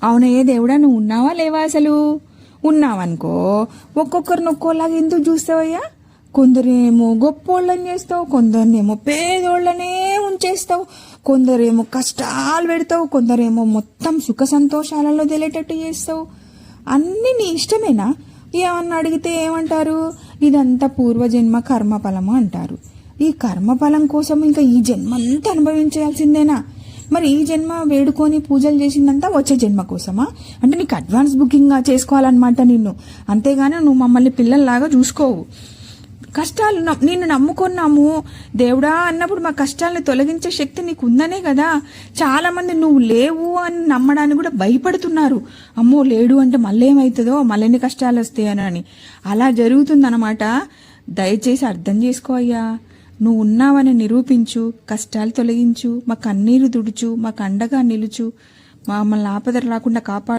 అవునయ్యే దేవుడా, నువ్వు ఉన్నావా లేవా? అసలు ఉన్నావనుకో, ఒక్కొక్కరిని ఒక్కోలాగా ఎందుకు చూస్తావయ్యా? కొందరేమో గొప్పోళ్ళని చేస్తావు, కొందరినేమో పేదోళ్ళనే ఉంచేస్తావు, కొందరేమో కష్టాలు పెడతావు, కొందరేమో మొత్తం సుఖ సంతోషాలలో తెలియటట్టు చేస్తావు. అన్నీ నీ ఇష్టమేనా? ఏమన్నా అడిగితే ఏమంటారు? ఇదంతా పూర్వజన్మ కర్మఫలము అంటారు. ఈ కర్మఫలం కోసం ఇంకా ఈ జన్మంతా అనుభవించాల్సిందేనా? మరి ఈ జన్మ వేడుకొని పూజలు చేసిందంతా వచ్చే జన్మ కోసమా? అంటే నీకు అడ్వాన్స్ బుకింగ్ చేసుకోవాలన్నమాట నిన్ను. అంతేగాని నువ్వు మమ్మల్ని పిల్లల్లాగా చూసుకోవు. కష్టాలు నిన్ను నమ్ముకున్నాము దేవుడా అన్నప్పుడు మా కష్టాలను తొలగించే శక్తి నీకు ఉందనే కదా. చాలా మంది నువ్వు లేవు అని నమ్మడానికి కూడా భయపడుతున్నారు. అమ్మో లేడు అంటే మళ్ళీ ఏమవుతుందో, మళ్ళీ కష్టాలు వస్తాయని. అలా జరుగుతుందన్నమాట. దయచేసి అర్థం చేసుకో అయ్యా. నువ్వు ఉన్నావని నిరూపించు, కష్టాలు తొలగించు, మా కన్నీరు తుడుచు, మాకు అండగా నిలుచు, మమ్మల్ని ఆపద రాకుండా కాపాడు.